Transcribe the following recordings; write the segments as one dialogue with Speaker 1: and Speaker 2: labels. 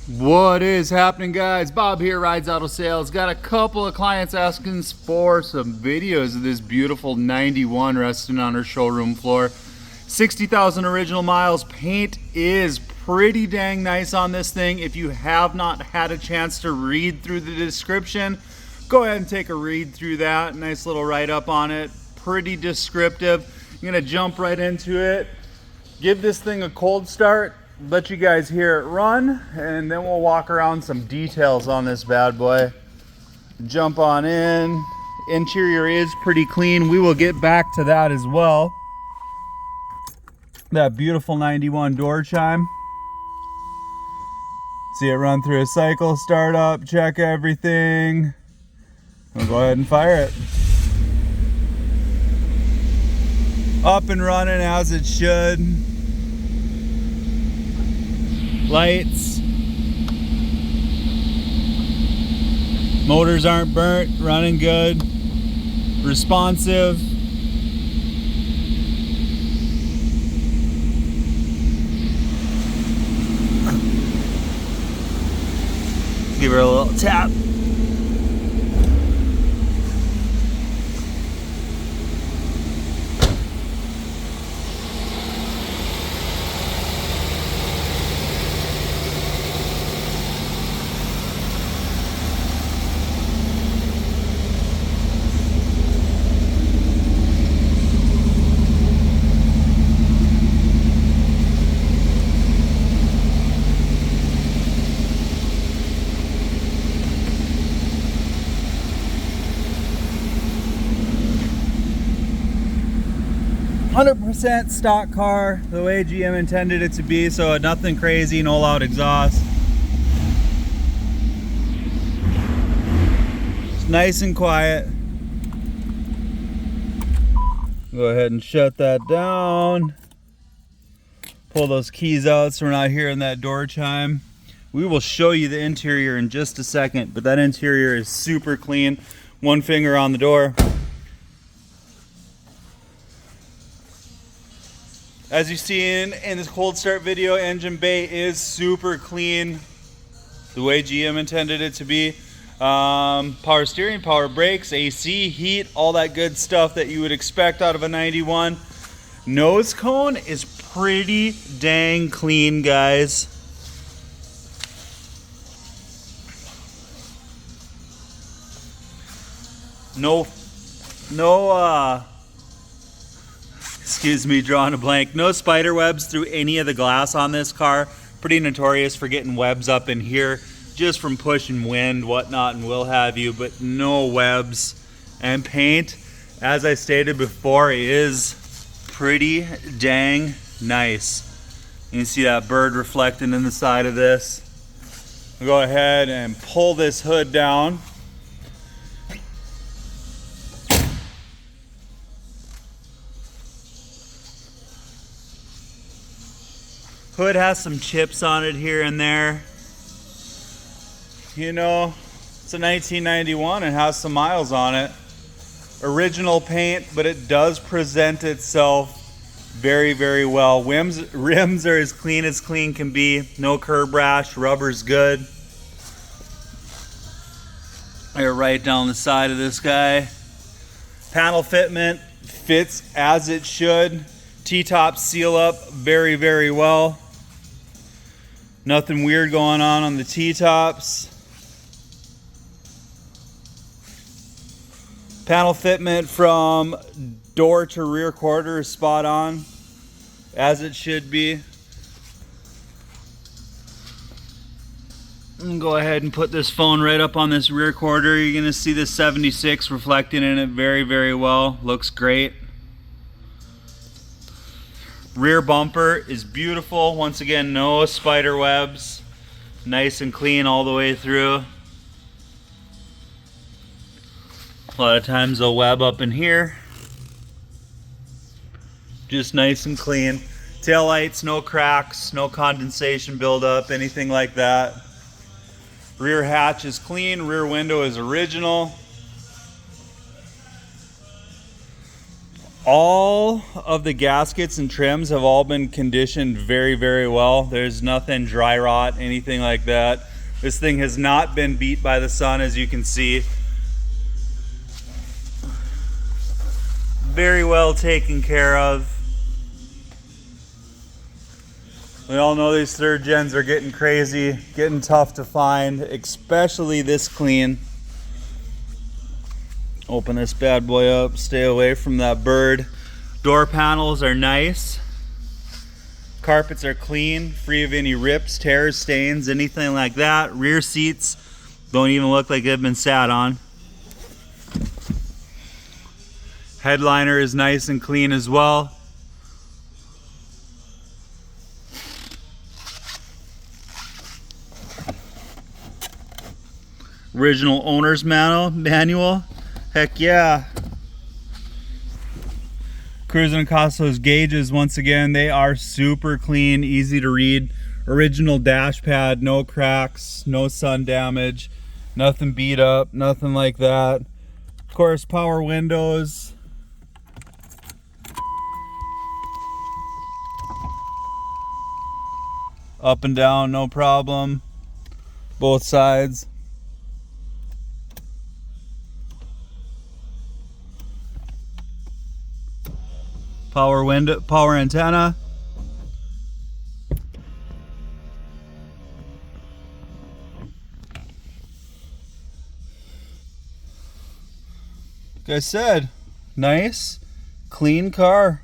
Speaker 1: What is happening, guys? Bob here, Rides Auto Sales. Got a couple of clients asking for some videos of this beautiful 91 resting on her showroom floor. 60,000 original miles. Paint is pretty dang nice on this thing. If you have not had a chance to read through the description, go ahead and take a read through that. Nice little write-up on it. Pretty descriptive. I'm gonna jump right into it. Give this thing a cold start. Let you guys hear it run, and then we'll walk around some details on this bad boy. Jump on in. Interior is pretty clean. We will get back to that as well. That beautiful 91 door chime. See it run through a cycle, start up, check everything. We'll go ahead and fire it. Up and running as it should. Lights. Motors aren't burnt, running good. Responsive. Give her a little tap. 100% stock car, the way GM intended it to be, so nothing crazy, no loud exhaust. It's nice and quiet. Go ahead and shut that down. Pull those keys out so we're not hearing that door chime. We will show you the interior in just a second, but that interior is super clean. One finger on the door. As you see in this cold start video, engine bay is super clean, the way GM intended it to be. Power steering, power brakes, AC, heat, all that good stuff that you would expect out of a 91. Nose cone is pretty dang clean, guys. Excuse me, drawing a blank. No spider webs through any of the glass on this car. Pretty notorious for getting webs up in here just from pushing wind, whatnot, and will have you, but no webs. And paint, as I stated before, is pretty dang nice. You can see that bird reflecting in the side of this. We'll go ahead and pull this hood down. Hood has some chips on it here and there. You know, it's a 1991 and has some miles on it. Original paint, but it does present itself very, very well. Rims are as clean can be. No curb rash, rubber's good. They're right down the side of this guy. Panel fitment fits as it should. T-top seal up very, very well. Nothing weird going on the T-tops. Panel fitment from door to rear quarter is spot on, as it should be. I'm gonna go ahead and put this phone right up on this rear quarter. You're gonna see the 76 reflecting in it very, very well. Looks great. Rear bumper is beautiful. Once again, no spider webs. Nice and clean all the way through. A lot of times they'll web up in here. Just nice and clean. Tail lights, no cracks, no condensation buildup, anything like that. Rear hatch is clean. Rear window is original. All of the gaskets and trims have all been conditioned very, very well. There's nothing dry rot, anything like that. This thing has not been beat by the sun, as you can see. Very well taken care of. We all know these third gens are getting crazy, getting tough to find, especially this clean. Open this bad boy up, stay away from that bird. Door panels are nice. Carpets are clean, free of any rips, tears, stains, anything like that. Rear seats don't even look like they've been sat on. Headliner is nice and clean as well. Original owner's manual. Heck yeah. Cruising across those gauges, once again, they are super clean, easy to read. Original dash pad, no cracks, no sun damage, nothing beat up, nothing like that. Of course, power windows. Up and down, no problem. Both sides. Power window, power antenna. Like I said, nice, clean car.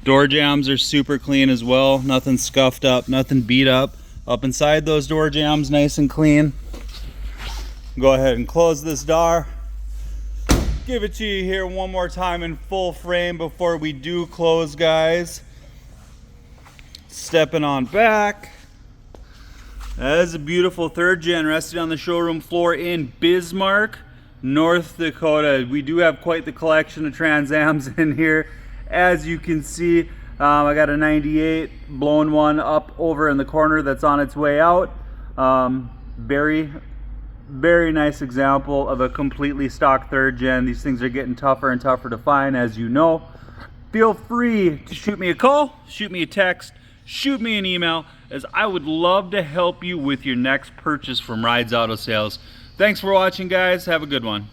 Speaker 1: Door jambs are super clean as well. Nothing scuffed up, nothing beat up. Up inside those door jambs, nice and clean. Go ahead and close this door. Give it to you here one more time in full frame before we do close, guys. Stepping on back. That is a beautiful third gen resting on the showroom floor in Bismarck, North Dakota. We do have quite the collection of Trans Ams in here. As you can see, I got a 98 blown one up over in the corner that's on its way out. Very nice example of a completely stock third gen. These things are getting tougher and tougher to find, as you know. Feel free to shoot me a call, shoot me a text, shoot me an email, as I would love to help you with your next purchase from Rides Auto Sales. Thanks for watching, guys. Have a good one.